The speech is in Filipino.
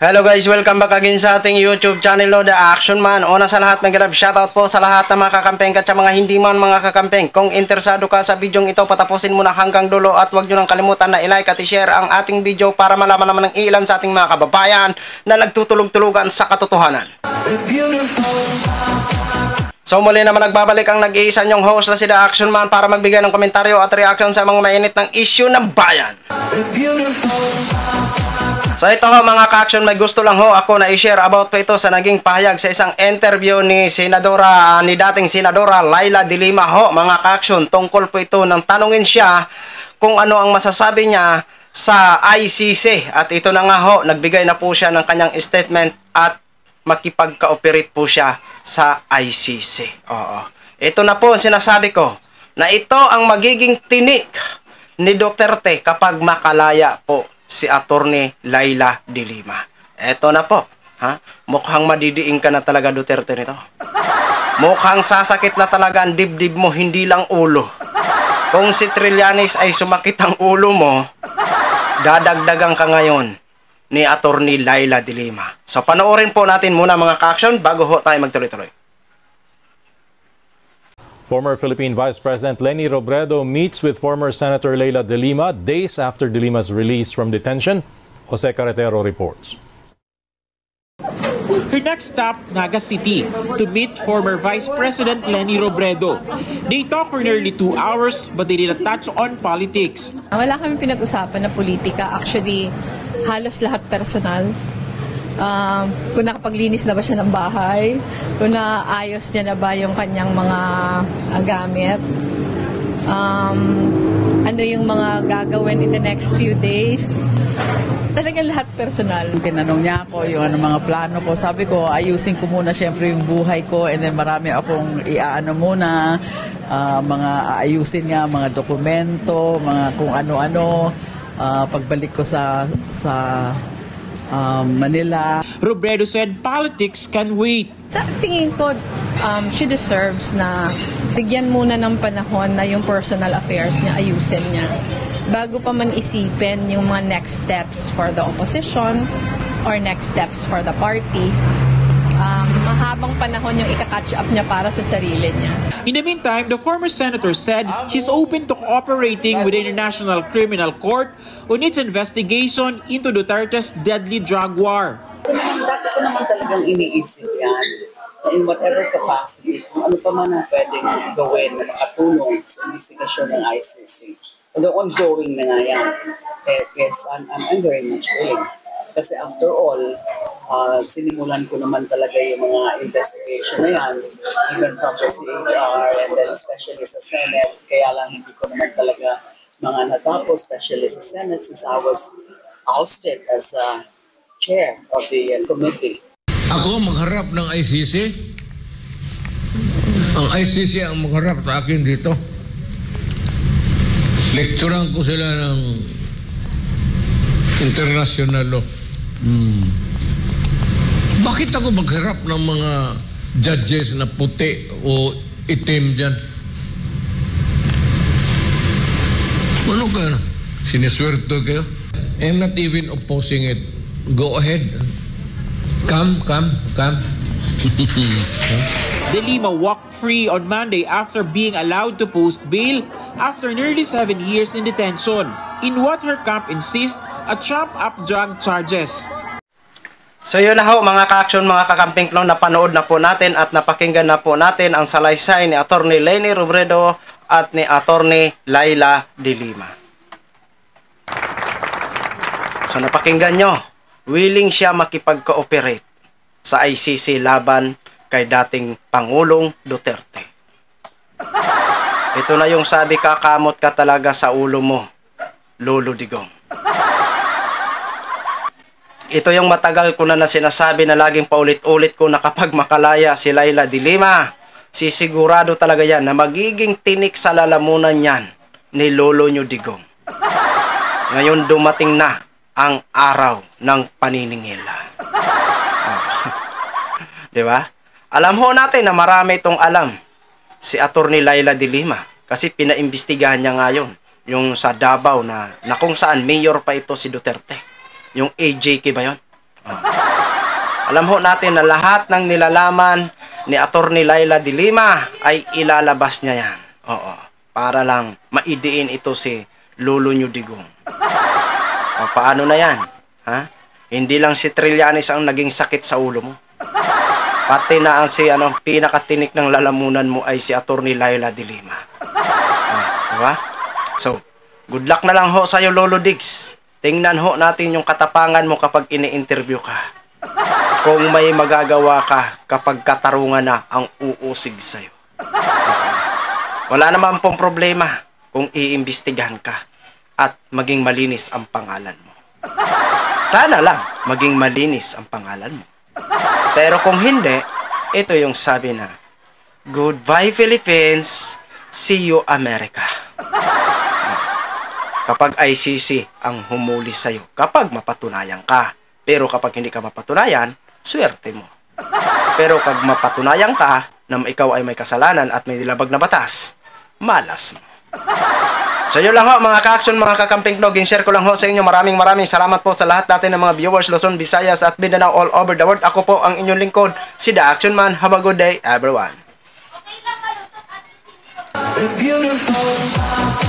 Hello guys, welcome back again sa ating YouTube channel, The Action Man. Una sa lahat, mag-grab shoutout po sa lahat ng mga kakampeng at sa mga hindi man mga kakampeng. Kung interesado ka sa bidyong ito, patapusin mo na hanggang dulo at huwag nyo nang kalimutan na i-like at i-share ang ating video para malaman naman ng ilan sa ating mga kababayan na nagtutulog-tulugan sa katotohanan. So muli naman nagbabalik ang nag-iisa nyong host na si The Action Man para magbigay ng komentaryo at reaction sa mga mainit ng issue ng bayan. So ito ho mga ka-action, may gusto lang ho ako na i-share about po ito sa naging pahayag sa isang interview ni dating Senadora Leila de Lima ho mga ka-action. Tungkol po ito nang tanungin siya kung ano ang masasabi niya sa ICC. At ito na nga ho, nagbigay na po siya ng kanyang statement at makipagka-operate po siya sa ICC. Oo. Ito na po ang sinasabi ko na ito ang magiging tinik ni Duterte kapag makalaya po si Attorney Leila de Lima. Eto na po. Ha? Mukhang madidiing ka na talaga, Duterte, nito. Mukhang sasakit na talaga ang dibdib mo, hindi lang ulo. Kung si Trillanes ay sumakit ang ulo mo, dadagdagan ka ngayon ni Attorney Leila de Lima. So panoorin po natin muna mga ka-action bago ho tayo magtuloy-tuloy. Former Philippine Vice President Leni Robredo meets with former Senator Leila de Lima days after de Lima's release from detention. Jose Carretero reports. Her next stop, Naga City, to meet former Vice President Leni Robredo. They talked for nearly 2 hours but they didn't touch on politics. Wala kami pinag-usapan na politika. Actually, halos lahat personal. Kung nakapaglinis na ba siya ng bahay, kung naayos niya na ba yung kanyang mga gamit, ano yung mga gagawin in the next few days. Talagang lahat personal. Tinanong niya ako yung mga plano ko. Sabi ko, ayusin ko muna syempre yung buhay ko and then marami akong iaano muna, mga aayusin nga, mga dokumento, mga kung ano-ano, pagbalik ko sa Manila. Robredo said politics can wait. Sa tingin ko, she deserves na bigyan muna ng panahon na yung personal affairs niya, ayusin niya. Bago pa man isipin yung mga next steps for the opposition or next steps for the party. Mahabang panahon yung ika-catch up niya para sa sarili niya. In the meantime, the former senator said she's open to cooperating with the International Criminal Court on its investigation into Duterte's deadly drug war. Dati ko naman talagang iniisip yan in whatever capacity, kung ano pa man ang pwedeng gawin na makatulong sa investigasyon ng ICC. Although ongoing na nga yan, yes, I'm very much willing. Kasi after all, sinimulan ko naman talaga yung mga investigation na yan, even from the CHR and then especially sa Senate. Kaya lang hindi ko naman talaga mga natapos, especially sa Senate since I was ousted as chair of the committee. Ako magharap ng ICC? Ang ICC ang magharap sa akin dito. Lecturean ko sila ng international law. Bakit ako magharap ng mga judges na puti o itim dyan? Ano ka? Siniswerte kayo? I'm not even opposing it. Go ahead. Come. De Lima walked free on Monday after being allowed to post bail after nearly 7 years in detention in what her camp insists are trumped-up drug charges. So yun na ho mga ka-action, mga kakamping klong, napanood na po natin at napakinggan na po natin ang salaysay ni Attorney Leni Robredo at ni Attorney Leila de Lima. So napakinggan nyo, willing siya makipag-cooperate sa ICC laban kay dating Pangulong Duterte. Ito na yung sabi, kakamot ka talaga sa ulo mo, Lolo Digong. Ito yung matagal ko na sinasabi na laging paulit-ulit ko na kapag makalaya si Leila de Lima, sisigurado talaga yan na magiging tinik sa lalamunan yan ni Lolo nyo Digong. Ngayon dumating na ang araw ng paniningil. Diba? Alam ho natin na marami itong alam si Attorney Leila de Lima kasi pinaimbestigahan niya ngayon yung sa Davao na kung saan mayor pa ito si Duterte. Yung AJK ba yun? Oh. Alam ho natin na lahat ng nilalaman ni Attorney Laila de Lima ay ilalabas niya yan. Oo. Para lang maidiin ito si Lolo Nyo Digong. O, paano na yan? Ha? Hindi lang si Trillanes ang naging sakit sa ulo mo. Pati na ang pinakatinik ng lalamunan mo ay si Attorney Laila de Lima. Diba? So, good luck na lang ho sa'yo, Lolo Diggs. Tingnan ho natin yung katapangan mo kapag ini-interview ka. Kung may magagawa ka kapag katarungan na ang uusig sa'yo. Wala naman pong problema kung iimbestigahan ka at maging malinis ang pangalan mo. Sana lang maging malinis ang pangalan mo. Pero kung hindi, ito yung sabi na, goodbye Philippines, see you America. Kapag ICC ang humuli sa'yo, kapag mapatunayan ka. Pero kapag hindi ka mapatunayan, swerte mo. Pero kapag mapatunayan ka na ikaw ay may kasalanan at may nilabag na batas, malas mo. So yun lang ho mga ka-action, mga kakamping vlog, in-share ko lang ho sa inyo. Maraming salamat po sa lahat natin ng mga viewers Luzon, Visayas at Mindanao all over the world. Ako po ang inyong lingkod, si The Action Man. Have a good day everyone. Beautiful.